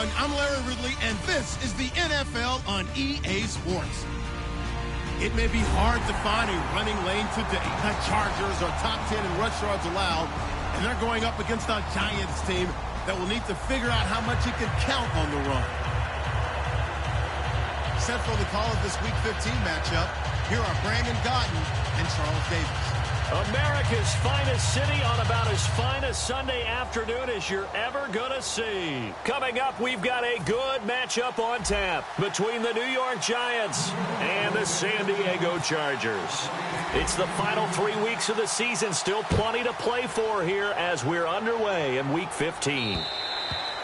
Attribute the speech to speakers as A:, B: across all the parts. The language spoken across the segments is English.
A: everyone. I'm Larry Ridley, and this is the NFL on EA Sports. It may be hard to find a running lane today. The Chargers are top 10 in rush yards allowed, and they're going up against a Giants team that will need to figure out how much it can count on the run. Set for the call of this Week 15 matchup, here are Brandon Gaudin and Charles Davis.
B: America's finest city on about as fine a Sunday afternoon as you're ever going to see. Coming up, we've got a good matchup on tap between the New York Giants and the San Diego Chargers. It's the final 3 weeks of the season, still plenty to play for here as we're underway in Week 15.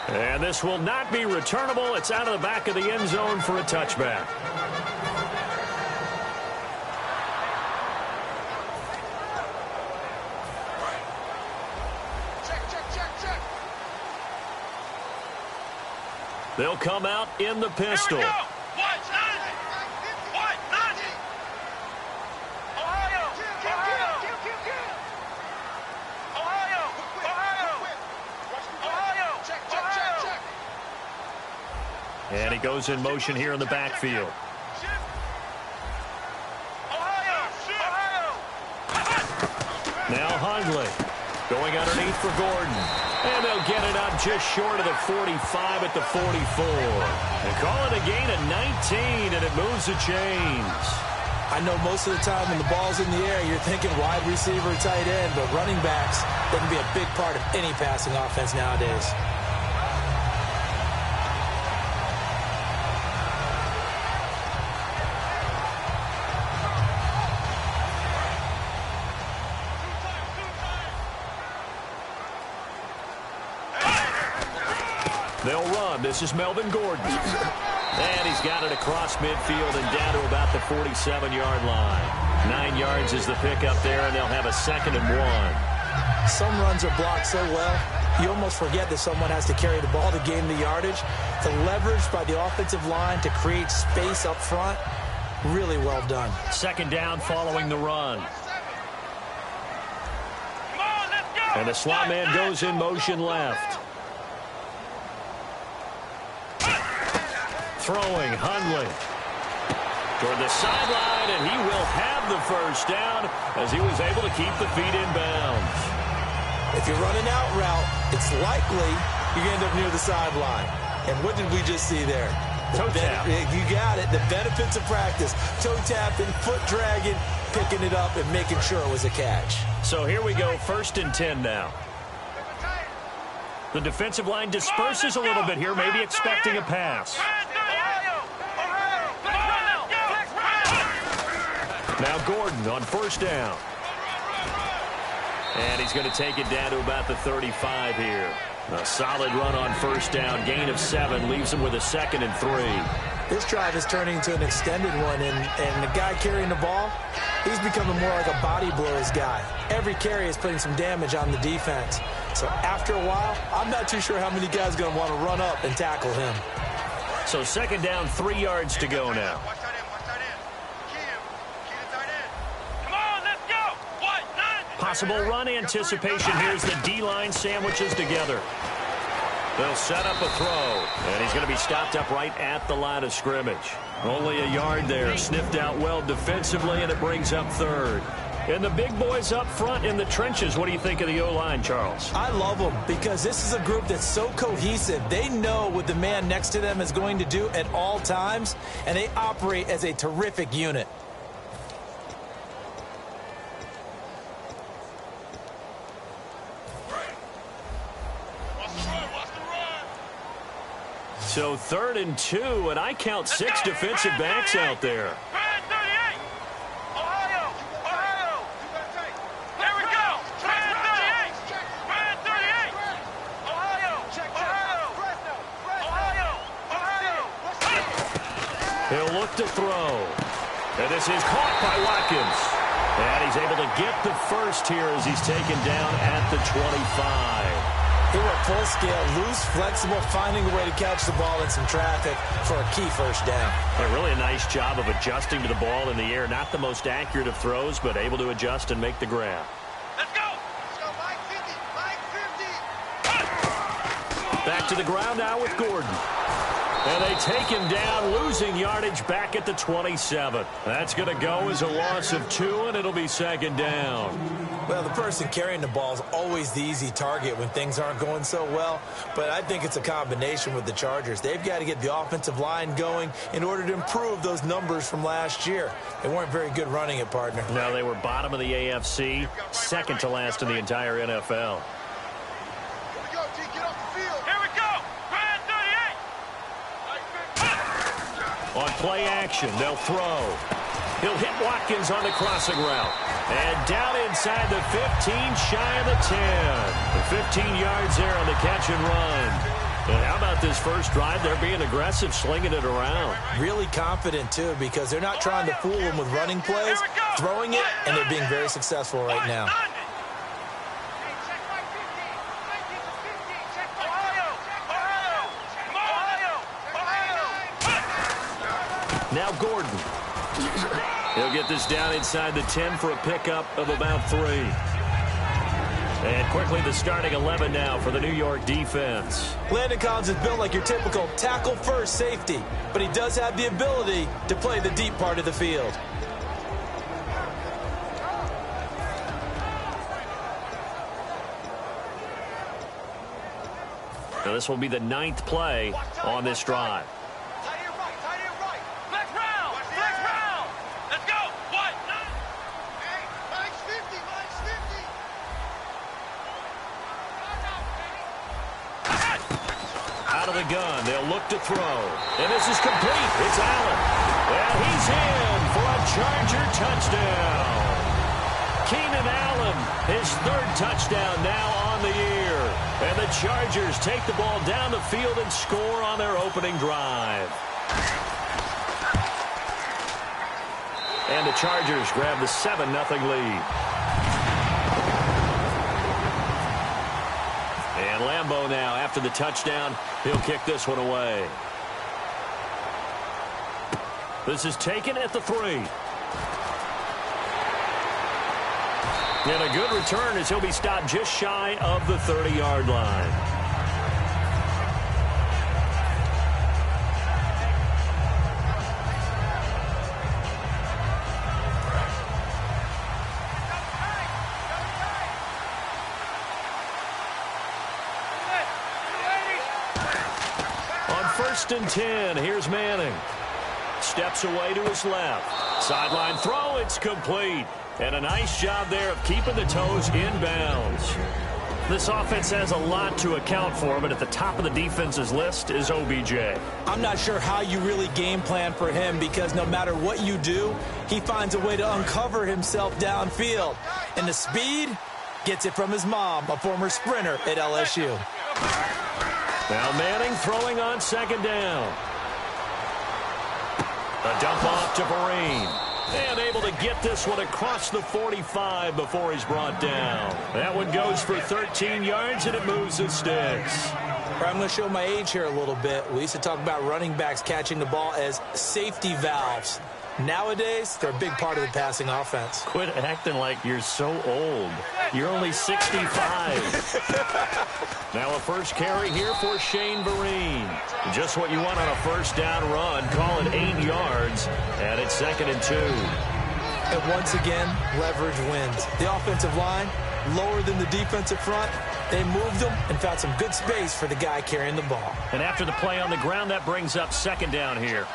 B: And this will not be returnable. It's out of the back of the end zone for a touchback. They'll come out in the pistol. And he goes in motion here in the backfield. Now Hundley going underneath for Gordon. And they'll get it up just short of the 45 at the 44. They call it a gain of 19, and it moves the chains.
C: I know most of the time when the ball's in the air, you're thinking wide receiver, tight end, but running backs can be a big part of any passing offense nowadays.
B: They'll run. This is Melvin Gordon. And he's got it across midfield and down to about the 47-yard line. 9 yards is the pickup there, and they'll have a 2nd and 1.
C: Some runs are blocked so well, you almost forget that someone has to carry the ball to gain the yardage. The leverage by the offensive line to create space up front, really well done.
B: 2nd down following the run. And the slot man goes in motion left. Throwing Hundley toward the sideline, and he will have the first down as he was able to keep the feet in bounds.
C: If you're running out route, it's likely you're going to end up near the sideline. And what did we just see there?
B: Toe tap.
C: You got it. The benefits of practice. Toe tapping, foot dragging, picking it up, and making sure it was a catch.
B: So here we go, 1st and 10 now. The defensive line disperses a little bit here, maybe expecting a pass. Now Gordon on 1st down. And he's going to take it down to about the 35 here. A solid run on 1st down. Gain of 7 leaves him with a 2nd and 3.
C: This drive is turning into an extended one, and the guy carrying the ball, he's becoming more like a body blows guy. Every carry is putting some damage on the defense. So after a while, I'm not too sure how many guys are going to want to run up and tackle him.
B: So 2nd down, 3 yards to go now. Possible run anticipation. Here's the D-line sandwiches together. They'll set up a throw, and he's going to be stopped up right at the line of scrimmage. Only a yard there, sniffed out well defensively, and it brings up 3rd. And the big boys up front in the trenches, what do you think of the O-line, Charles?
C: I love them because this is a group that's so cohesive. They know what the man next to them is going to do at all times, and they operate as a terrific unit.
B: So 3rd and 2, and I count 6 defensive backs out there. He'll look to throw. And this is caught by Watkins. And he's able to get the first here as he's taken down at the 25.
C: They were full scale, loose, flexible, finding a way to catch the ball in some traffic for a key first down.
B: Really a nice job of adjusting to the ball in the air. Not the most accurate of throws, but able to adjust and make the grab.
D: Let's go. Let's go, Mike 50. Mike 50.
B: Back to the ground now with Gordon. And they take him down, losing yardage back at the 27. That's going to go as a loss of 2, and it'll be second down.
C: Well, the person carrying the ball is always the easy target when things aren't going so well, but I think it's a combination with the Chargers. They've got to get the offensive line going in order to improve those numbers from last year. They weren't very good running it, partner.
B: No, they were bottom of the AFC, second to last in the entire NFL. On play action, they'll throw. He'll hit Watkins on the crossing route. And down inside the 15, shy of the 10. 15 yards there on the catch and run. And how about this first drive? They're being aggressive, slinging it around.
C: Really confident, too, because they're not trying to fool them with running plays, throwing it, and they're being very successful right now.
B: Now Gordon. He'll get this down inside the 10 for a pickup of about 3. And quickly the starting 11 now for the New York defense.
C: Landon Collins is built like your typical tackle-first safety, but he does have the ability to play the deep part of the field.
B: Now this will be the 9th play on this drive. The gun. They'll look to throw. And this is complete. It's Allen. And he's in for a Charger touchdown. Keenan Allen, his 3rd touchdown now on the year. And the Chargers take the ball down the field and score on their opening drive. And the Chargers grab the 7-0 lead. And Lambeau now, after the touchdown, he'll kick this one away. This is taken at the 3. And a good return as he'll be stopped just shy of the 30-yard line. First and 10. Here's Manning. Steps away to his left. Sideline throw. It's complete. And a nice job there of keeping the toes in bounds. This offense has a lot to account for, but at the top of the defense's list is OBJ.
C: I'm not sure how you really game plan for him because no matter what you do, he finds a way to uncover himself downfield. And the speed gets it from his mom, a former sprinter at LSU.
B: Now Manning throwing on second down. A dump off to Vereen. And able to get this one across the 45 before he's brought down. That one goes for 13 yards, and it moves the sticks.
C: I'm going to show my age here a little bit. We used to talk about running backs catching the ball as safety valves. Nowadays, they're a big part of the passing offense.
B: Quit acting like you're so old. You're only 65. Now a first carry here for Shane Vereen. Just what you want on a first down run. Call it 8 yards, and it's 2nd and 2.
C: And once again, leverage wins. The offensive line, lower than the defensive front. They moved them and found some good space for the guy carrying the ball.
B: And after the play on the ground, that brings up 2nd down here.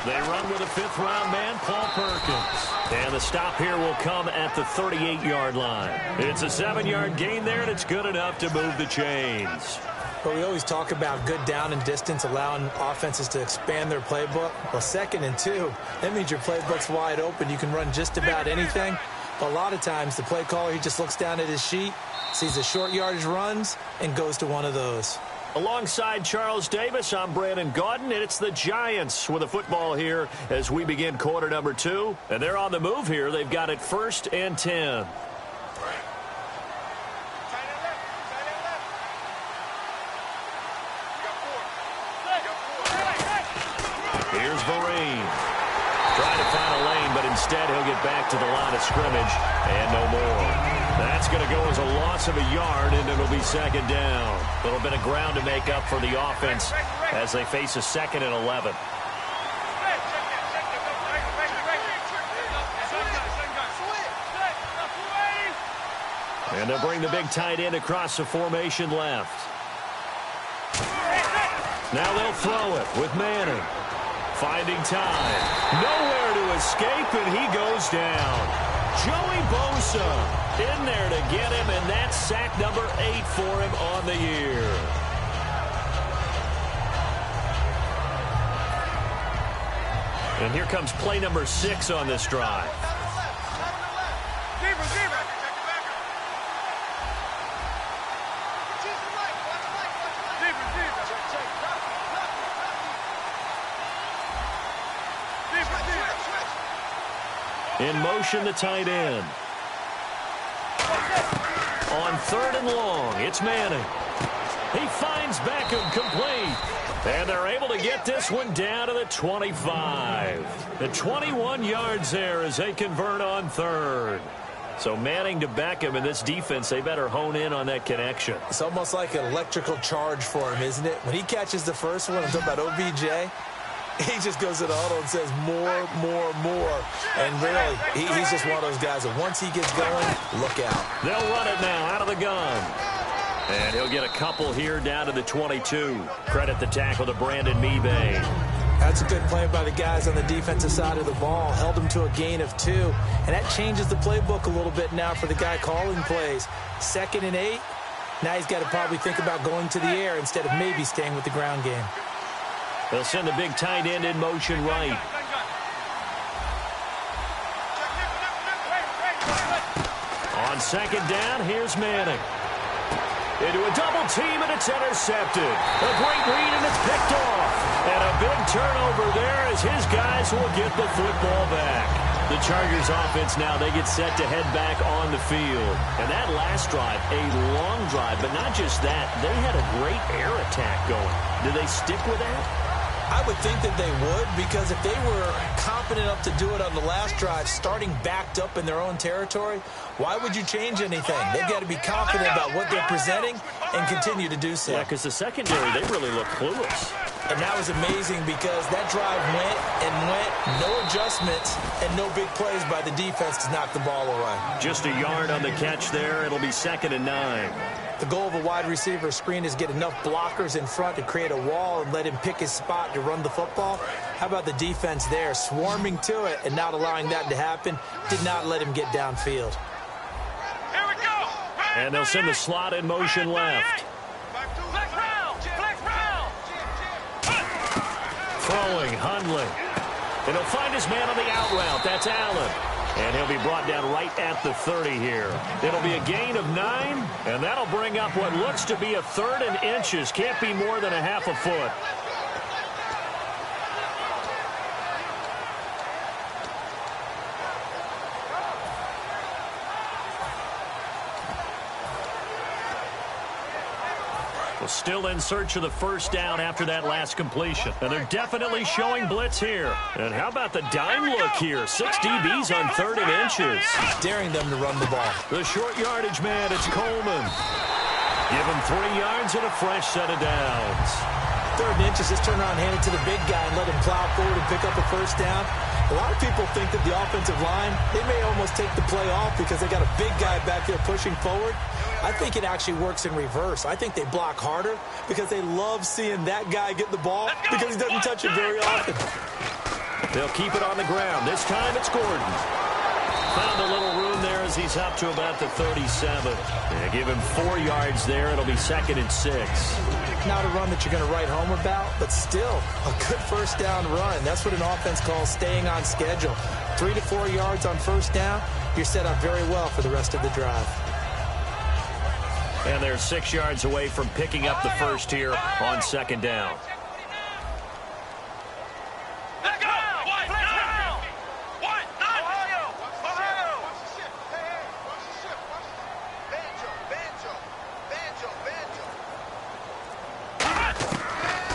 B: They run with a 5th-round man, Paul Perkins. And the stop here will come at the 38-yard line. It's a 7-yard gain there, and it's good enough to move the chains.
C: But we always talk about good down and distance, allowing offenses to expand their playbook. Well, 2nd and 2, that means your playbook's wide open. You can run just about anything. But a lot of times, the play caller, he just looks down at his sheet, sees the short yardage runs, and goes to one of those.
B: Alongside Charles Davis, I'm Brandon Gaudin, and it's the Giants with a football here as we begin quarter number 2. And they're on the move here. They've got it 1st and 10. Here's Vereen. Trying to find a lane, but instead he'll get back to the line of scrimmage and no more. That's going to go as a loss of a yard, and it'll be second down. A little bit of ground to make up for the offense as they face a 2nd and 11. And they'll bring the big tight end across the formation left. Now they'll throw it with Manning. Finding time. Nowhere to escape, and he goes down. Joey Bosa in there to get him, and that's sack number 8 for him on the year. And here comes play number 6 on this drive. In motion, the tight end. On 3rd and long, it's Manning. He finds Beckham complete. And they're able to get this one down to the 25. The 21 yards there as they convert on 3rd. So Manning to Beckham, and this defense, they better hone in on that connection.
C: It's almost like an electrical charge for him, isn't it? When he catches the first one, I'm talking about OBJ, he just goes to the huddle and says more, more, more. And really, he's just one of those guys that once he gets going, look out.
B: They'll run it now out of the gun. And he'll get a couple here down to the 22. Credit the tackle to Brandon Mebane.
C: That's a good play by the guys on the defensive side of the ball. Held him to a gain of 2. And that changes the playbook a little bit now for the guy calling plays. 2nd and 8. Now he's got to probably think about going to the air instead of maybe staying with the ground game.
B: They'll send the big tight end in motion right. On 2nd down, here's Manning. Into a double team, and it's intercepted. A great read, and it's picked off. And a big turnover there as his guys will get the football back. The Chargers offense now, they get set to head back on the field. And that last drive, a long drive, but not just that. They had a great air attack going. Do they stick with that?
C: I would think that they would, because if they were confident enough to do it on the last drive, starting backed up in their own territory, why would you change anything? They've got to be confident about what they're presenting and continue to do so.
B: Yeah, because the secondary, they really look clueless.
C: And that was amazing because that drive went and went, no adjustments, and no big plays by the defense to knock the ball away.
B: Just a yard on the catch there. It'll be 2nd and 9.
C: The goal of a wide receiver screen is get enough blockers in front to create a wall and let him pick his spot to run the football. How about the defense there, swarming to it and not allowing that to happen? Did not let him get downfield.
B: Here we go. And they'll send the slot in motion left. Throwing, Hundley. And he'll find his man on the out route. That's Allen. And he'll be brought down right at the 30 here. It'll be a gain of 9, and that'll bring up what looks to be a 3rd and inches. Can't be more than a half a foot. Still in search of the first down after that last completion. And they're definitely showing blitz here. And how about the dime look here? 6 DBs on 3rd and inches.
C: Daring them to run the ball.
B: The short yardage man, it's Coleman. Give him 3 yards and a fresh set of downs.
C: 3rd and inches, just turn around, hand it to the big guy and let him plow forward and pick up a first down. A lot of people think that the offensive line, they may almost take the play off because they got a big guy back there pushing forward. I think it actually works in reverse. I think they block harder because they love seeing that guy get the ball because he doesn't touch it very often.
B: They'll keep it on the ground. This time it's Gordon. Found a little room there as he's up to about the 37. They give him 4 yards there. It'll be 2nd and 6.
C: Not a run that you're going to write home about, but still a good first down run. That's what an offense calls staying on schedule. 3 to 4 yards on first down. You're set up very well for the rest of the drive.
B: And they're 6 yards away from picking up the first here on 2nd down.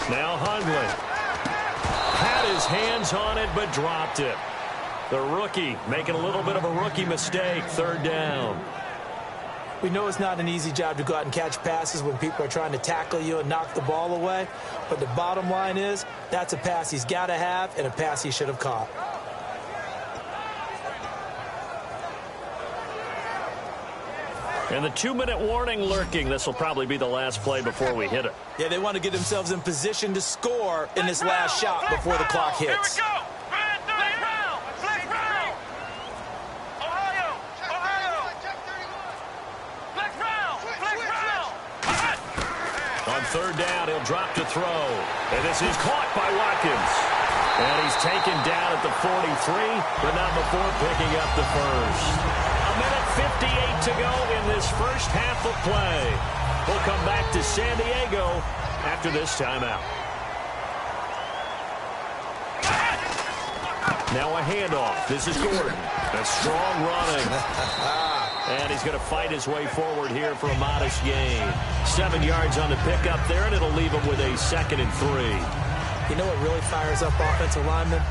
B: Now Hundley had his hands on it but dropped it. The rookie making a little bit of a rookie mistake. 3rd down.
C: We know it's not an easy job to go out and catch passes when people are trying to tackle you and knock the ball away. But the bottom line is, that's a pass he's got to have and a pass he should have caught.
B: And the 2-minute warning lurking. This will probably be the last play before we hit it.
C: Yeah, they want to get themselves in position to score in this last shot before the clock hits.
D: Here we go.
B: On third down, he'll drop to throw. And this is caught by Watkins. And he's taken down at the 43, but not before picking up the first. 1:58 to go in this first half of play. We'll come back to San Diego after this timeout. Now a handoff. This is Gordon. That's strong running. And he's going to fight his way forward here for a modest gain. 7 yards on the pickup there, and it'll leave him with a 2nd and 3.
C: You know what really fires up offensive linemen?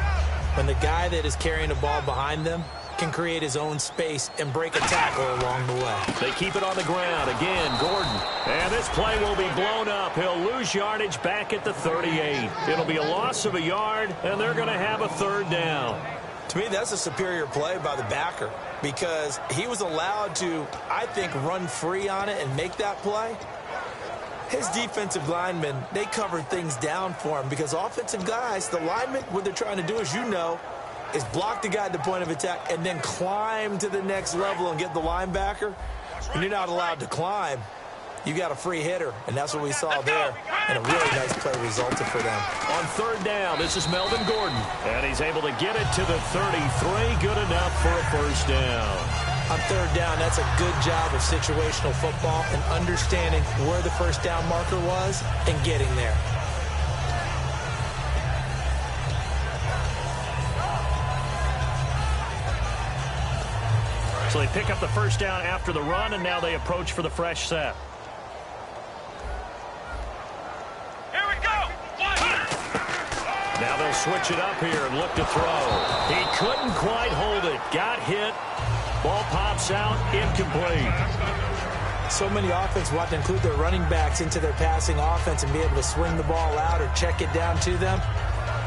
C: When the guy that is carrying the ball behind them can create his own space and break a tackle along the way.
B: They keep it on the ground. Again, Gordon. And this play will be blown up. He'll lose yardage back at the 38. It'll be a loss of a yard, and they're going to have a 3rd down.
C: To me, that's a superior play by the backer because he was allowed to, I think, run free on it and make that play. His defensive linemen, they covered things down for him because offensive guys, the linemen, what they're trying to do, as you know, is block the guy at the point of attack and then climb to the next level and get the linebacker. And you're not allowed to climb. You got a free hitter, and that's what we saw there. And a really nice play resulted for them.
B: On third down, this is Melvin Gordon. And he's able to get it to the 33. Good enough for a first down.
C: On third down, that's a good job of situational football and understanding where the first down marker was and getting there.
B: So they pick up the first down after the run, and now they approach for the fresh set.
D: Here we go.
B: Now they'll switch it up here and look to throw. He couldn't quite hold it. Got hit. Ball pops out, incomplete.
C: So many offenses want to include their running backs into their passing offense and be able to swing the ball out or check it down to them.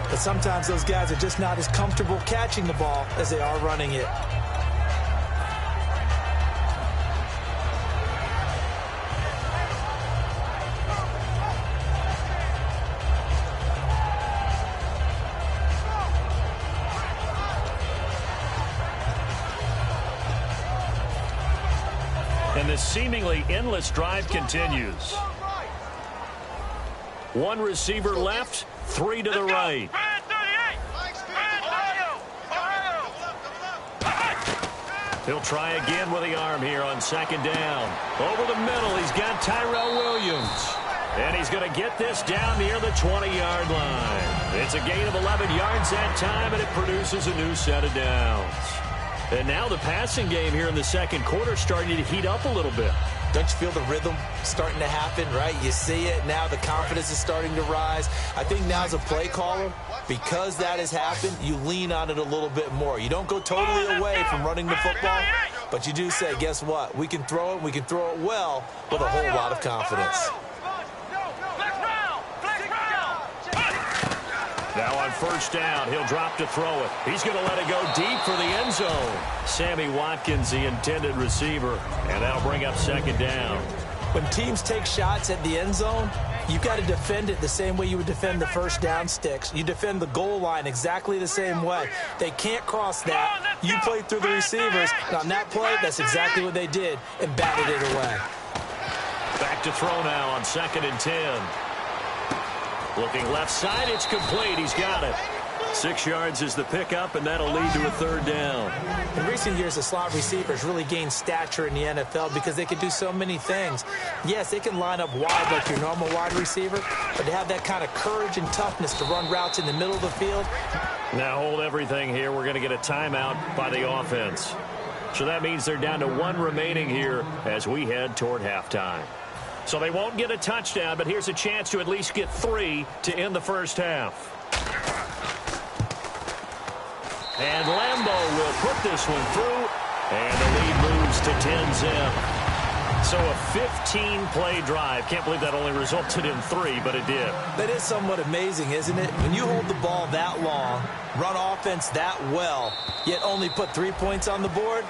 C: But sometimes those guys are just not as comfortable catching the ball as they are running it.
B: And this seemingly endless drive continues. One receiver left, 3 to the right. He'll try again with the arm here on second down. Over the middle, he's got Tyrell Williams. And he's going to get this down near the 20-yard line. It's a gain of 11 yards that time, and it produces a new set of downs. And now the passing game here in the second quarter starting to heat up a little bit.
C: Don't you feel the rhythm starting to happen, right? You see it now. The confidence is starting to rise. I think now as a play caller, because that has happened, you lean on it a little bit more. You don't go totally away from running the football, but you do say, guess what? We can throw it. We can throw it well with a whole lot of confidence.
B: Now on first down, he'll drop to throw it. He's going to let it go deep for the end zone. Sammy Watkins, the intended receiver, and that'll bring up second down.
C: When teams take shots at the end zone, you've got to defend it the same way you would defend the first down sticks. You defend the goal line exactly the same way. They can't cross that. You play through the receivers. And on that play, that's exactly what they did and batted it away.
B: Back to throw now on 2nd and 10. Looking left side, it's complete. He's got it. 6 yards is the pickup, and that'll lead to a third down.
C: In recent years, the slot receivers really gained stature in the NFL because they can do so many things. Yes, they can line up wide like your normal wide receiver, but to have that kind of courage and toughness to run routes in the middle of the field.
B: Now hold everything here. We're going to get a timeout by the offense. So that means they're down to 1 remaining here as we head toward halftime. So they won't get a touchdown, but here's a chance to at least get 3 to end the first half. And Lambeau will put this one through, and the lead moves to 10-zip. So a 15-play drive. Can't believe that only resulted in 3, but it did.
C: That is somewhat amazing, isn't it? When you hold the ball that long, run offense that well, yet only put 3 points on the board,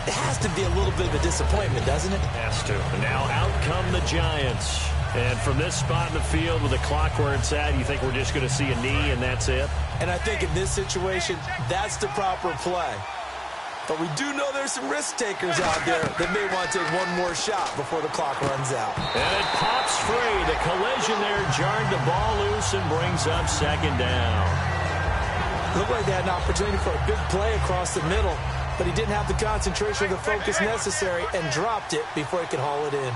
C: it has to be a little bit of a disappointment, doesn't it?
B: Has to. And now out come the Giants. And from this spot in the field with the clock where it's at, you think we're just going to see a knee and that's it?
C: And I think in this situation, that's the proper play. But we do know there's some risk takers out there that may want to take one more shot before the clock runs out.
B: And it pops free. The collision there jarred the ball loose and brings up second down.
C: Looked like they had an opportunity for a big play across the middle, but he didn't have the concentration or the focus necessary and dropped it before he could haul it in.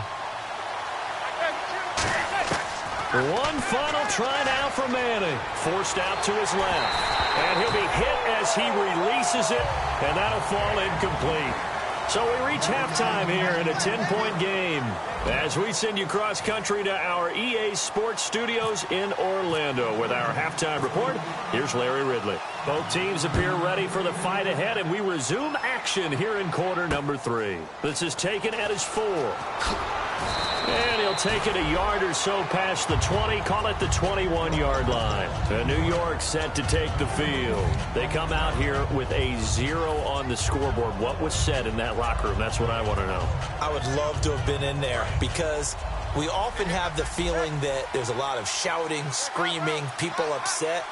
B: One final try now for Manning. Forced out to his left. And he'll be hit as he releases it, and that'll fall incomplete. So we reach halftime here in a 10-point game. As we send you cross-country to our EA Sports Studios in Orlando with our halftime report, here's Larry Ridley. Both teams appear ready for the fight ahead, and we resume action here in quarter number 3. This is taken at his 4. And he'll take it a yard or so past the 20, call it the 21-yard line. And New York set to take the field. They come out here with a 0 on the scoreboard. What was said in that locker room? That's what I want to know.
C: I would love to have been in there because we often have the feeling that there's a lot of shouting, screaming, people upset.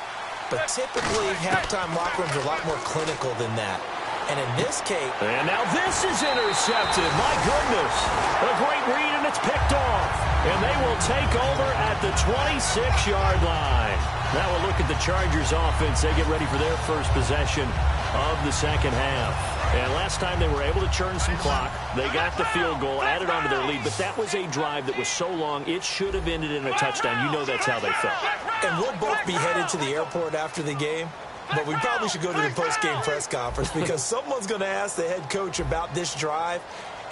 C: But typically, halftime locker rooms are a lot more clinical than that. And in this case...
B: And now this is intercepted. My goodness. A great read, and it's picked off. And they will take over at the 26-yard line. Now we'll look at the Chargers offense. They get ready for their first possession of the second half. And last time they were able to churn some clock. They got the field goal, added on to their lead. But that was a drive that was so long, it should have ended in a touchdown. You know that's how they felt.
C: And we'll both be headed to the airport after the game. But we probably should go to the post-game press conference because someone's going to ask the head coach about this drive,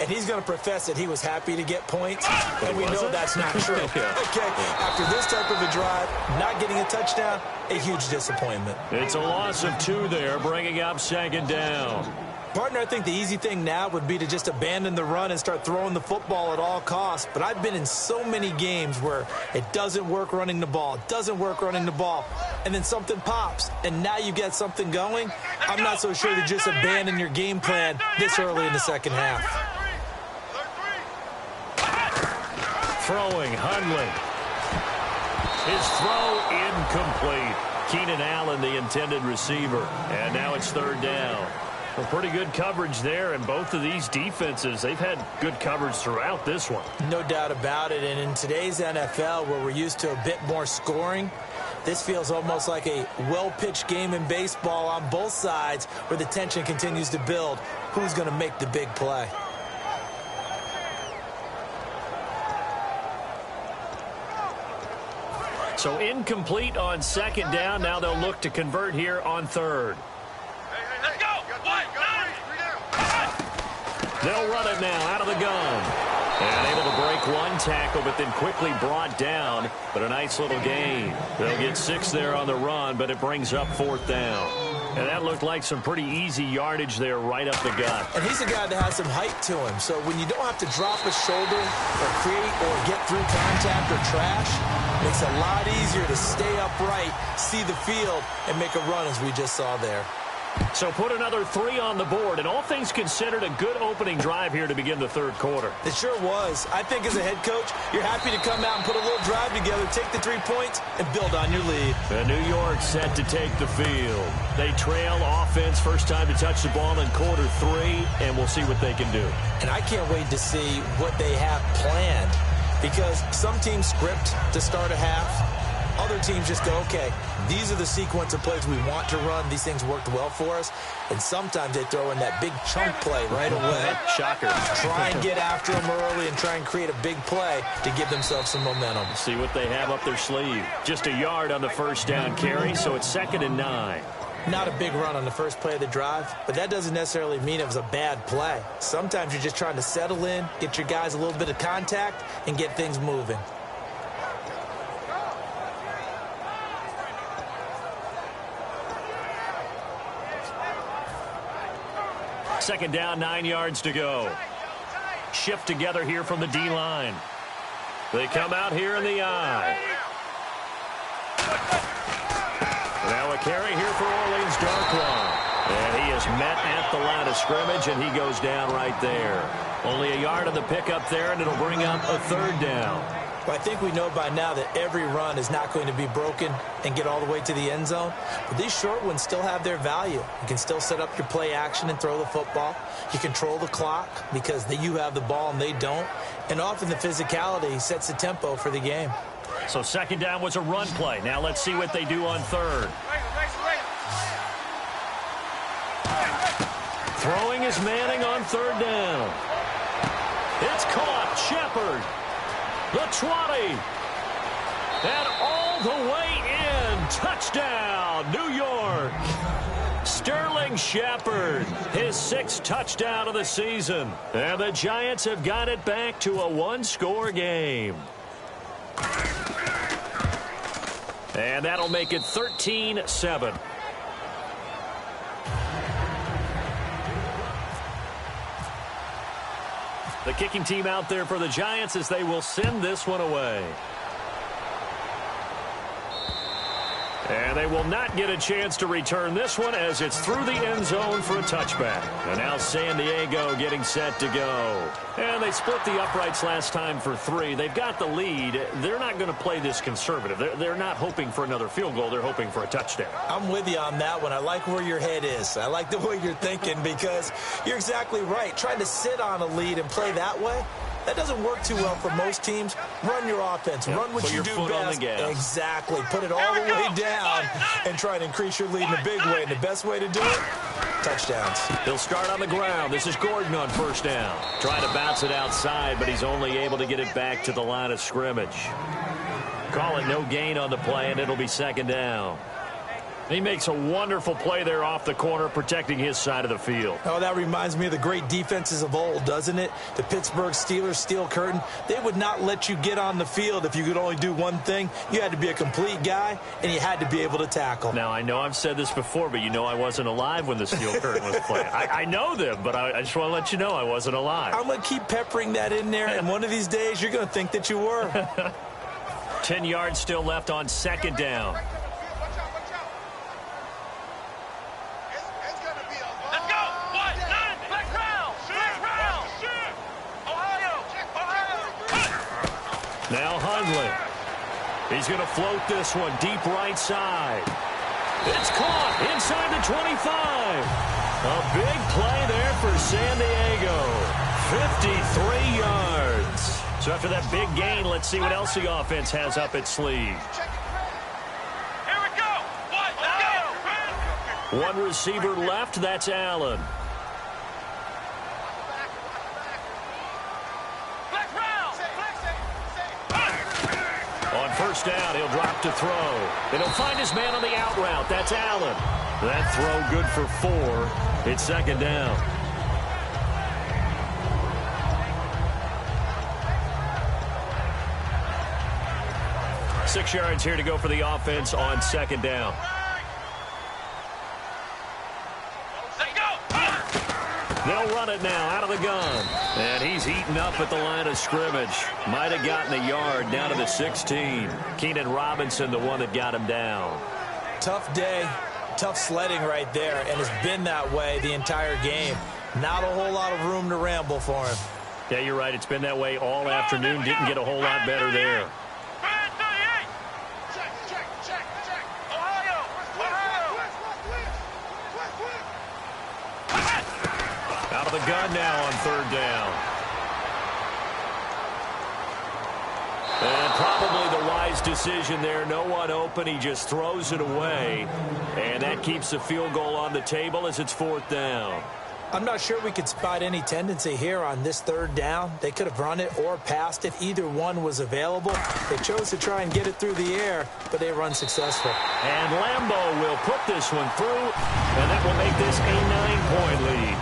C: and he's going to profess that he was happy to get points, and we know that's not true. Okay, after this type of a drive, not getting a touchdown, a huge disappointment.
B: It's a loss of 2 there, bringing up second down.
C: Partner, I think the easy thing now would be to just abandon the run and start throwing the football at all costs. But I've been in so many games where it doesn't work running the ball, and then something pops, and now you get something going. I'm not so sure to just abandon your game plan this early in the second half.
B: Throwing, Hundley. His throw incomplete. Keenan Allen, the intended receiver. And now it's third down. Well, pretty good coverage there, and both of these defenses, they've had good coverage throughout this one.
C: No doubt about it, and in today's NFL, where we're used to a bit more scoring, this feels almost like a well-pitched game in baseball on both sides where the tension continues to build. Who's going to make the big play?
B: So incomplete on second down. Now they'll look to convert here on third.
D: Let's go!
B: They'll run it now out of the gun. And able to break one tackle, but then quickly brought down. But a nice little gain. They'll get 6 there on the run, but it brings up 4th down. And that looked like some pretty easy yardage there right up the gut.
C: And he's a guy that has some height to him. So when you don't have to drop a shoulder or create or get through contact or trash, it makes it a lot easier to stay upright, see the field, and make a run as we just saw there.
B: So put another 3 on the board, and all things considered, a good opening drive here to begin the third quarter.
C: It sure was. I think as a head coach, you're happy to come out and put a little drive together, take the 3 points, and build on your lead.
B: And New York set to take the field. They trail offense, first time to touch the ball in quarter 3, and we'll see what they can do.
C: And I can't wait to see what they have planned, because some teams script to start a half. Other teams just go, okay, these are the sequence of plays we want to run. These things worked well for us. And sometimes they throw in that big chunk play right away.
B: Shocker.
C: Try and get after them early and try and create a big play to give themselves some momentum.
B: See what they have up their sleeve. Just a yard on the first down carry, so it's 2nd and 9.
C: Not a big run on the first play of the drive, but that doesn't necessarily mean it was a bad play. Sometimes you're just trying to settle in, get your guys a little bit of contact, and get things moving.
B: Second down, 9 yards to go. shift together here from the D-line. They come out here in the I. Now a carry here for Orleans Darkwa. And he is met at the line of scrimmage, and he goes down right there. Only a yard on the pickup there, and it'll bring up a third down.
C: Well, I think we know by now that every run is not going to be broken and get all the way to the end zone. But these short ones still have their value. You can still set up your play action and throw the football. You control the clock because you have the ball and they don't. And often the physicality sets the tempo for the game.
B: So second down was a run play. Now let's see what they do on third. Throwing is Manning on third down. It's caught. Shepard. The 20. And all the way in. Touchdown, New York. Sterling Shepard, his 6th touchdown of the season. And the Giants have got it back to a one-score game. And that'll make it 13-7. The kicking team out there for the Giants as they will send this one away. And they will not get a chance to return this one as it's through the end zone for a touchback. And now San Diego getting set to go. And they split the uprights last time for 3. They've got the lead. They're not going to play this conservative. They're not hoping for another field goal. They're hoping for a touchdown.
C: I'm with you on that one. I like where your head is. I like the way you're thinking because you're exactly right. Trying to sit on a lead and play that way, that doesn't work too well for most teams. Run your offense. Yep. Run what you do best. Exactly. Put it all the way down and try to increase your lead in a big way. And the best way to do it, touchdowns.
B: He'll start on the ground. This is Gordon on first down. Trying to bounce it outside, but he's only able to get it back to the line of scrimmage. Call it no gain on the play, and it'll be second down. He makes a wonderful play there off the corner, protecting his side of the field.
C: Oh, that reminds me of the great defenses of old, doesn't it? The Pittsburgh Steelers steel curtain. They would not let you get on the field if you could only do one thing. You had to be a complete guy, and you had to be able to tackle.
B: Now, I know I've said this before, but you know I wasn't alive when the steel curtain was playing. I know them, but I just want to let you know I wasn't alive.
C: I'm going to keep peppering that in there, and one of these days you're going to think that you were.
B: 10 yards still left on second down. Now Hundley. He's going to float this one deep right side. It's caught inside the 25. A big play there for San Diego. 53 yards. So after that big gain, let's see what else the offense has up its sleeve.
D: Here we go.
B: One receiver left. That's Allen. On first down, he'll drop to throw. And he'll find his man on the out route. That's Allen. That throw good for 4. It's second down. Six yards here to go for the offense on second down. They'll run it now out of the gun. And he's eaten up at the line of scrimmage. Might have gotten a yard down to the 16. Keenan Robinson, the one that got him down.
C: Tough day, tough sledding right there, and it's been that way the entire game. Not a whole lot of room to ramble for him.
B: Yeah, you're right. It's been that way all afternoon. Didn't get a whole lot better there. Out of the gun now on third down. And probably the wise decision there. No one open. He just throws it away. And that keeps the field goal on the table as it's fourth down.
C: I'm not sure we could spot any tendency here on this third down. They could have run it or passed it. Either one was available. They chose to try and get it through the air, but they run successful.
B: And Lambeau will put this one through, and that will make this a 9-point lead.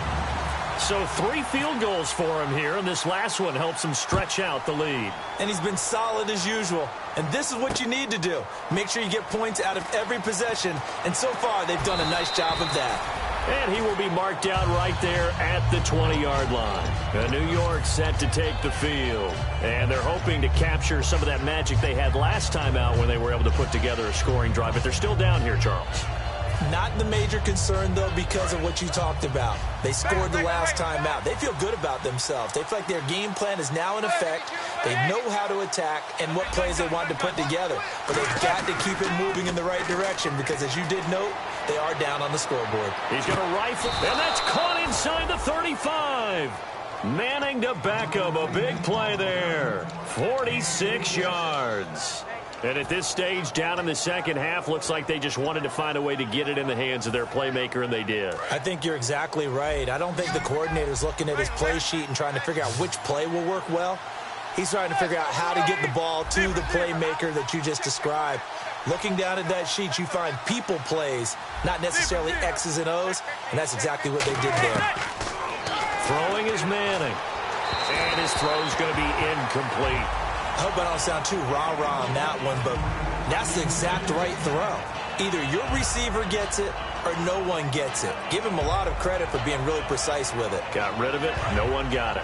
B: So 3 field goals for him here, and this last one helps him stretch out the lead.
C: And he's been solid as usual. And this is what you need to do. Make sure you get points out of every possession. And so far, they've done a nice job of that.
B: And he will be marked down right there at the 20-yard line. New York set to take the field. And they're hoping to capture some of that magic they had last time out when they were able to put together a scoring drive. But they're still down here, Charles.
C: Not the major concern, though, because of what you talked about. They scored the last time out. They feel good about themselves. They feel like their game plan is now in effect. They know how to attack and what plays they want to put together. But they've got to keep it moving in the right direction because, as you did note, they are down on the scoreboard.
B: He's going to rifle, and that's caught inside the 35. Manning to Beckham, a big play there. 46 yards. And at this stage, down in the second half, looks like they just wanted to find a way to get it in the hands of their playmaker, and they did.
C: I think you're exactly right. I don't think the coordinator's looking at his play sheet and trying to figure out which play will work well. He's trying to figure out how to get the ball to the playmaker that you just described. Looking down at that sheet, you find people plays, not necessarily X's and O's, and that's exactly what they did there.
B: Throwing is Manning, and his throw's going to be incomplete.
C: I hope I don't sound too rah-rah on that one, but that's the exact right throw. Either your receiver gets it or no one gets it. Give him a lot of credit for being really precise with it. Got rid of it. No one got it.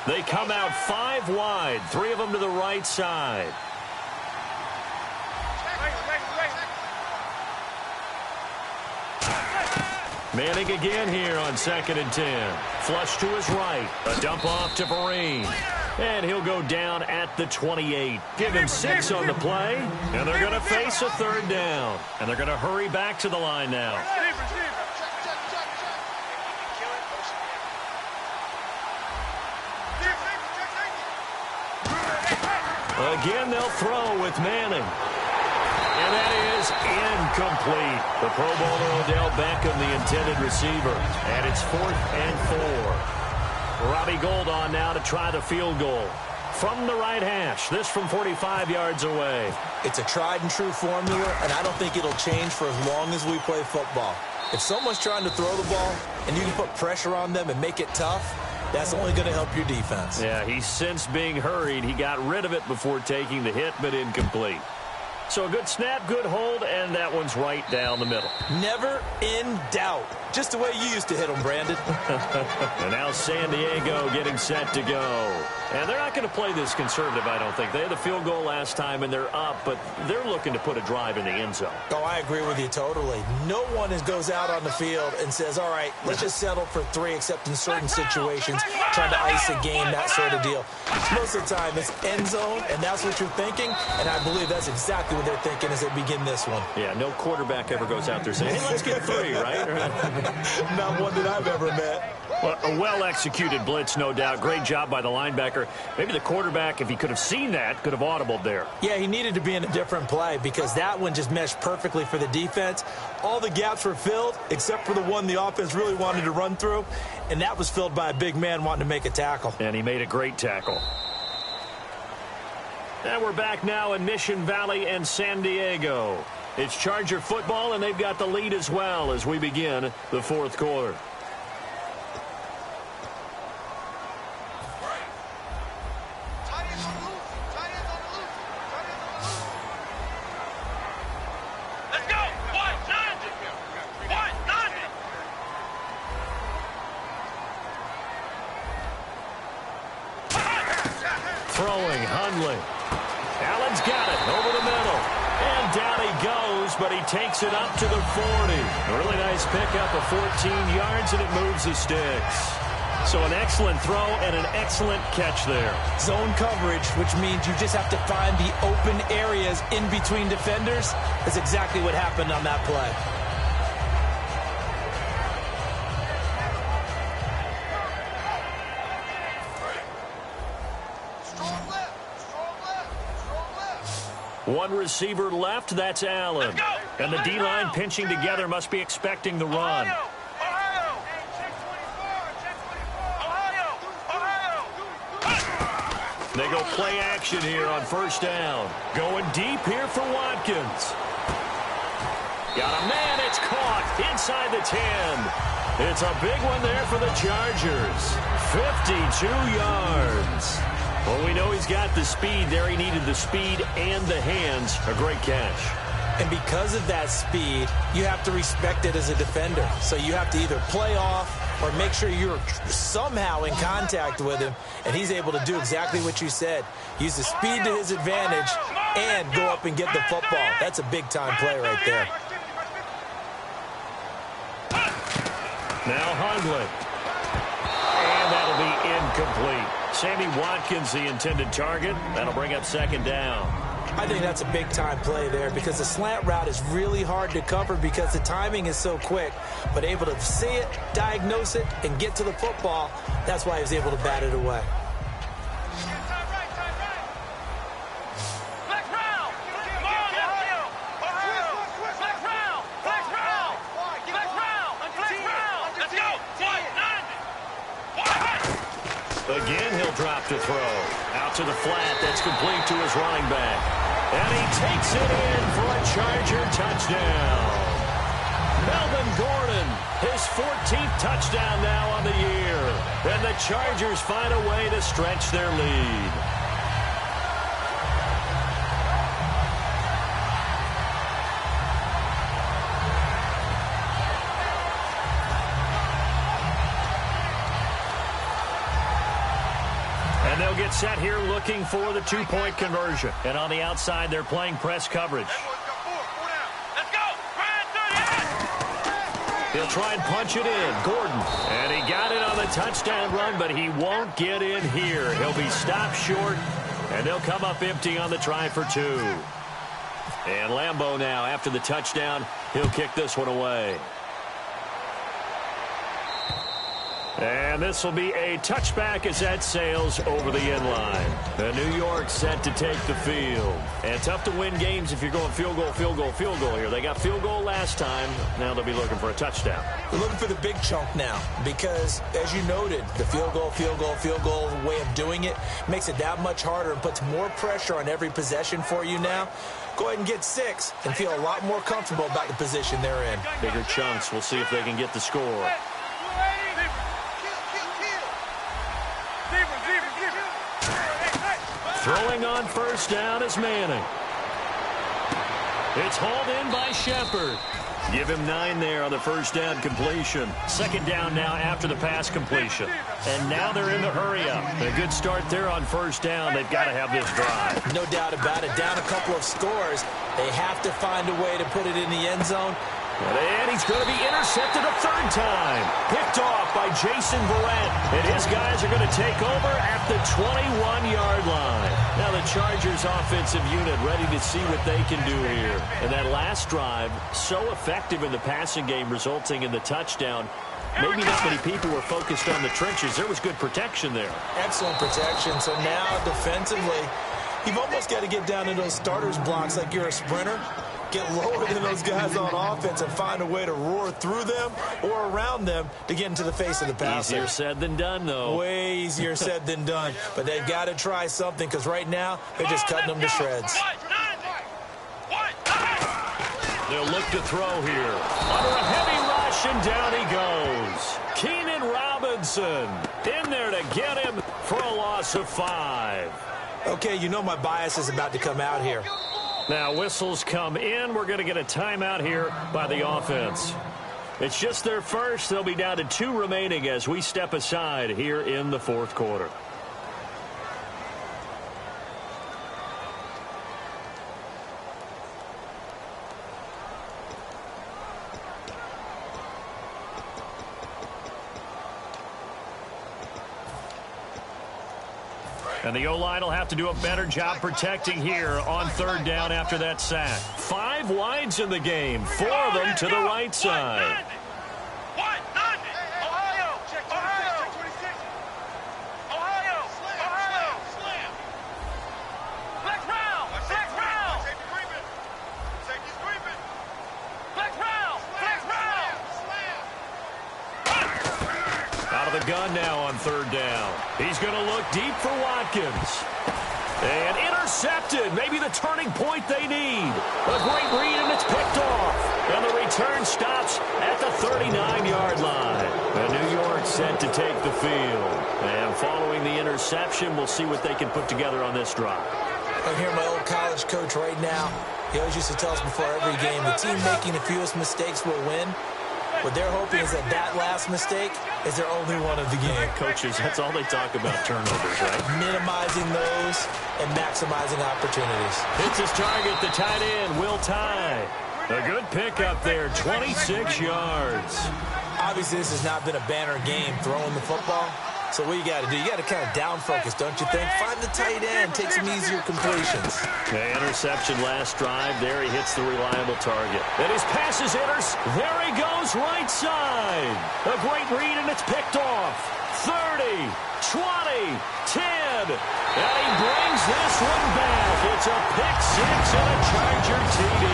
C: They come out 5 wide, 3 of them to the right side. Manning again here on 2nd and 10. Flush to his right. A dump off to Vereen. And he'll go down at the 28. Give him 6 on the play. And they're going to face a 3rd down. And they're going to hurry back to the line now. Again, they'll throw with Manning. And that is incomplete. The Pro Bowler Odell Beckham, the intended receiver. And it's 4th and 4. Robbie Gould on now to try the field goal. From the right hash. This from 45 yards away. It's a tried and true formula, and I don't think it'll change for as long as we play football. If someone's trying to throw the ball and you can put pressure on them and make it tough, that's only going to help your defense. Yeah, he's since being hurried. He got rid of it before taking the hit, but incomplete. So a good snap, good hold, and that one's right down the middle. Never in doubt. Just the way you used to hit them, Brandon. And now San Diego getting set to go. And they're not going to play this conservative, I don't think. They had the field goal last time, and they're up, but they're looking to put a drive in the end zone. Oh, I agree with you totally. No one goes out on the field and says, all right, let's just settle for 3, except in certain situations, trying to ice a game, that sort of deal. Most of the time, it's end zone, and that's what you're thinking, and I believe that's exactly what they're thinking as they begin this one. Yeah, no quarterback ever goes out there saying, hey, let's get 3, right? Not one that I've ever met. Well, a well-executed blitz, no doubt. Great job by the linebacker. Maybe the quarterback, if he could have seen that, could have audibled there. Yeah, he needed to be in a different play because that one just meshed perfectly for the defense. All the gaps were filled except for the one the offense really wanted to run through, and that was filled by a big man wanting to make a tackle. And he made a great tackle. And we're back now in Mission Valley and San Diego. It's Charger football, and they've got the lead as well as we begin the 4th quarter.
D: Let's go!
B: Throwing, Hundley. Allen's got it over the middle. And down he goes, but he takes it up to the 40. A really nice pickup of 14 yards, and it moves the sticks. So an excellent throw and an excellent catch there. Zone coverage, which means you just have to find the open areas in between defenders. That's exactly what happened on that play. One receiver left, that's Allen. And the D-line pinching together must be expecting the run. They go play action here on 1st down. Going deep here for Watkins. Got a man, it's caught inside the 10. It's a big one there for the Chargers. 52 yards. Well, we know he's got the speed there. He needed the speed and the hands. A great catch.
C: And because of that speed, you have to respect it as a defender. So you have to either play off or make sure you're somehow in contact with him, and he's able to do exactly what you said. Use the speed to his advantage and go up and get the football. That's a big-time play right there.
B: Now Hundley. And that'll be incomplete. Sammy Watkins, the intended target. That'll bring up second down.
C: I think that's a big-time play there because the slant route is really hard to cover because the timing is so quick. But able to see it, diagnose it, and get to the football, that's why he was able to bat it away.
B: Again, he'll drop to throw. Out to the flat. That's complete to his running back. And he takes it in for a Charger touchdown. Melvin Gordon, his 14th touchdown now on the year. And the Chargers find a way to stretch their lead. And they'll get set here looking for the two-point conversion. And on the outside, they're playing press coverage. He'll try and punch it in. Gordon. And he got it on the touchdown run, but he won't get in here. He'll be stopped short, and they'll come up empty on the try for two. And Lambeau now, after the touchdown, he'll kick this one away. And this will be a touchback as that sails over the end line. The New York set to take the field. And tough to win games if you're going field goal, field goal, field goal here. They got field goal last time. Now they'll be looking for a touchdown.
C: They're looking for the big chunk now because, as you noted, the field goal way of doing it makes it that much harder and puts more pressure on every possession for you now. Go ahead and get 6 and feel a lot more comfortable about the position they're in.
B: Bigger chunks. We'll see if they can get the score. Throwing on first down is Manning. It's hauled in by Shepard. Give him 9 there on the first down completion. Second down now after the pass completion. And now they're in the hurry-up. A good start there on first down. They've got to have this drive.
C: No doubt about it. Down a couple of scores. They have to find a way to put it in the end zone.
B: And he's going to be intercepted a third time. Picked off by Jason Verrett. And his guys are going to take over at the 21-yard line. Now the Chargers offensive unit ready to see what they can do here. And that last drive, so effective in the passing game, resulting in the touchdown. Maybe not many people were focused on the trenches. There was good protection there.
C: Excellent protection. So now defensively, you've almost got to get down to those starters blocks like you're a sprinter. Get lower than those guys on offense and find a way to roar through them or around them to get into the face of the passer.
B: Easier said than done, though.
C: Way easier said than done. But they've got to try something because right now they're just cutting them to shreds.
B: They'll look to throw here. Under a heavy rush, and down he goes. Keenan Robinson in there to get him for a loss of 5.
C: Okay, you know my bias is about to come out here.
B: Now whistles come in. We're going to get a timeout here by the offense. It's just their first. They'll be down to 2 remaining as we step aside here in the fourth quarter. And the O-line will have to do a better job protecting here on third down after that sack. 5 wides in the game, 4 of them to the right side. Out of the gun now on third down. He's going to look deep for Watkins. And intercepted. Maybe the turning point they need. A great read, and it's picked off. And the return stops at the 39-yard line. And New York set to take the field. And following the interception, we'll see what they can put together on this drive.
C: I hear my old college coach right now. He always used to tell us before every game, the team making the fewest mistakes will win. What they're hoping is that last mistake is their only one of the game.
B: Coaches, that's all they talk about, turnovers, right?
C: Minimizing those and maximizing opportunities.
B: Hits his target, the tight end, Will Tye. A good pickup there, 26 yards.
C: Obviously, this has not been a banner game throwing the football. So what you got to do, you got to kind of down focus, don't you think? Find the tight end, take some easier completions.
B: Okay, interception last drive. There he hits the reliable target. And his pass is there he goes, right side. A great read, and it's picked off. 30, 20, 10. And he brings this one back. It's a pick six and a Charger TD.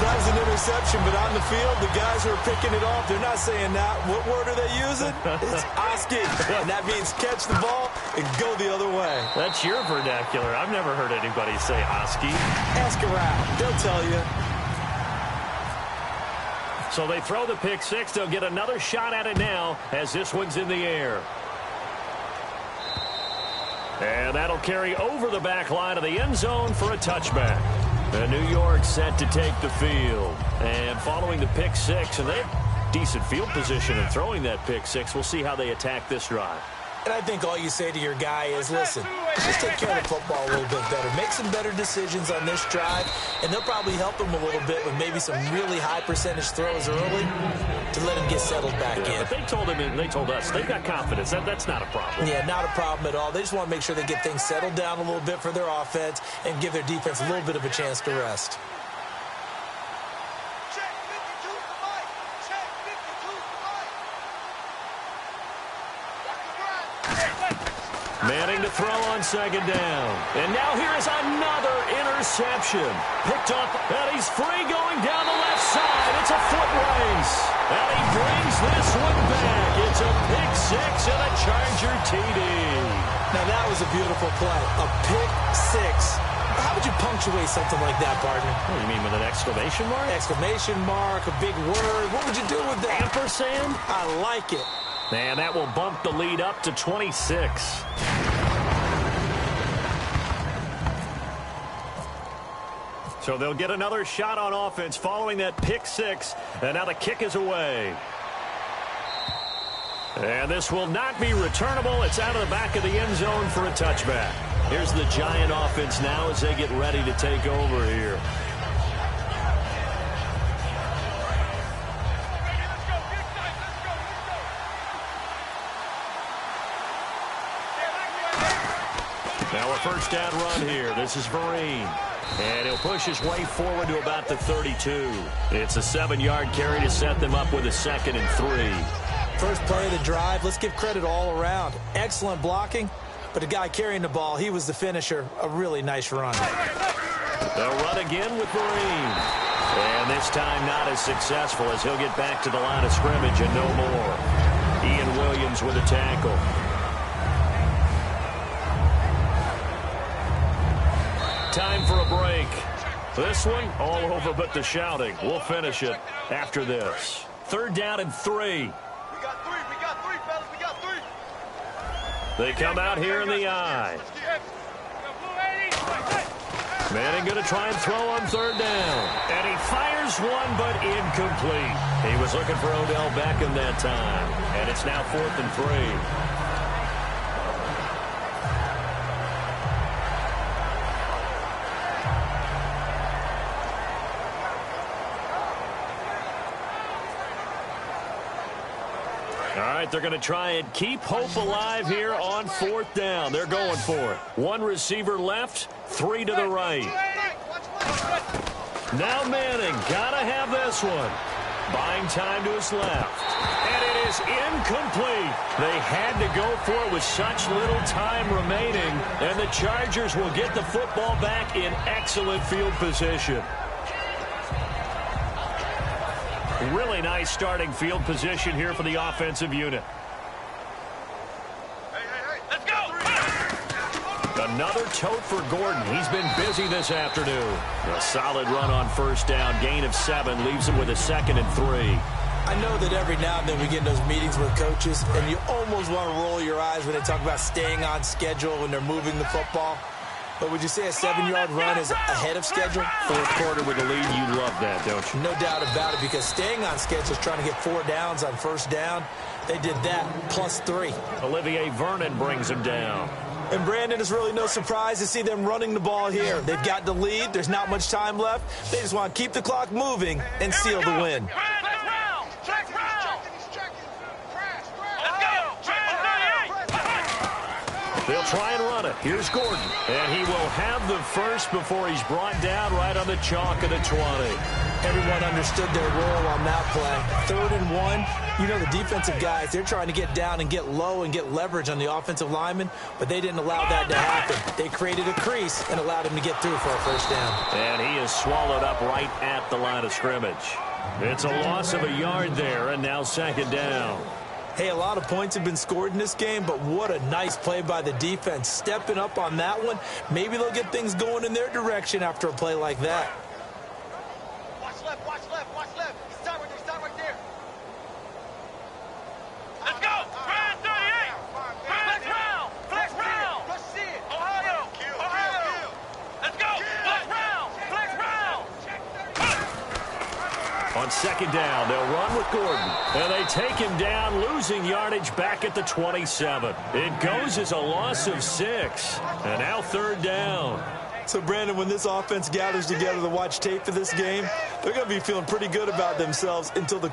C: That was an interception, but on the field, the guys who are picking it off, they're not saying that. What word are they using? It's Oski, and that means catch the ball and go the other way.
B: That's your vernacular. I've never heard anybody say Oski.
C: Ask around. They'll tell you.
B: So they throw the pick six. They'll get another shot at it now as this one's in the air. And that'll carry over the back line of the end zone for a touchback. And New York set to take the field. And following the pick six, and they have decent field position in throwing that pick six. We'll see how they attack this drive.
C: And I think all you say to your guy is, listen, just take care of the football a little bit better. Make some better decisions on this drive, and they'll probably help him a little bit with maybe some really high percentage throws early to let him get settled back in.
B: But they told him, and they told us, they've got confidence. That's not a problem.
C: Yeah, not a problem at all. They just want to make sure they get things settled down a little bit for their offense and give their defense a little bit of a chance to rest.
B: Manning to throw on second down. And now here is another interception. Picked up, and he's free going down the left side. It's a foot race. And he brings this one back. It's a pick six and a Charger TD.
C: Now that was a beautiful play. A pick six. How would you punctuate something like that, partner?
B: What do you mean, with an exclamation mark?
C: Exclamation mark, a big word. What would you do with that?
B: Ampersand?
C: I like it.
B: And that will bump the lead up to 26. So they'll get another shot on offense following that pick six. And now the kick is away. And this will not be returnable. It's out of the back of the end zone for a touchback. Here's the Giant offense now as they get ready to take over here. Now a first down run here. This is Vereen. And he'll push his way forward to about the 32. It's a 7-yard carry to set them up with a 2nd and 3.
C: First play of the drive. Let's give credit all around. Excellent blocking, but the guy carrying the ball, he was the finisher. A really nice run.
B: They'll run again with Vereen. And this time not as successful as he'll get back to the line of scrimmage and no more. Ian Williams with a tackle. Time for a break. This one, all over but the shouting. We'll finish it after this. 3rd down and 3.
D: We got three, fellas. We got 3.
B: They come out here in the eye. Manning going to try and throw on 3rd down. And he fires one, but incomplete. He was looking for Odell Beckham that time. And it's now 4th and 3. All right, they're going to try and keep hope alive here on 4th down. They're going for it. 1 receiver left, 3 to the right. Now Manning, got to have this one. Buying time to his left. And it is incomplete. They had to go for it with such little time remaining. And the Chargers will get the football back in excellent field position. Really nice starting field position here for the offensive unit.
D: Hey, let's go!
B: Another tote for Gordon. He's been busy this afternoon. A solid run on 1st down. Gain of 7 leaves him with a 2nd and 3.
C: I know that every now and then we get in those meetings with coaches, and you almost want to roll your eyes when they talk about staying on schedule when they're moving the football. But would you say a 7-yard run is ahead of schedule?
B: Fourth quarter with the lead, you love that, don't you?
C: No doubt about it, because staying on schedule is trying to get 4 downs on first down. They did that, +3.
B: Olivier Vernon brings him down.
C: And Brandon, it's really no surprise to see them running the ball here. They've got the lead. There's not much time left. They just want to keep the clock moving and seal the win.
B: They'll try and run it. Here's Gordon. And he will have the first before he's brought down right on the chalk of the 20.
C: Everyone understood their role on that play. 3rd and 1. You know, the defensive guys, they're trying to get down and get low and get leverage on the offensive lineman, but they didn't allow that to happen. They created a crease and allowed him to get through for a first down.
B: And he is swallowed up right at the line of scrimmage. It's a loss of a yard there, and now 2nd down.
C: Hey, a lot of points have been scored in this game, but what a nice play by the defense. Stepping up on that one, maybe they'll get things going in their direction after a play like that.
D: Watch left, watch left, watch left. Stop right there. Let's go. Round 38. Flex round. Let's see it. Ohio. Let's go. Flex round.
B: On 2nd down, they'll run with Gordon. And they take him down, losing yardage back at the 27. It goes as a loss of 6. And now 3rd down.
C: So, Brandon, when this offense gathers together to watch tape for this game, they're going to be feeling pretty good about themselves until the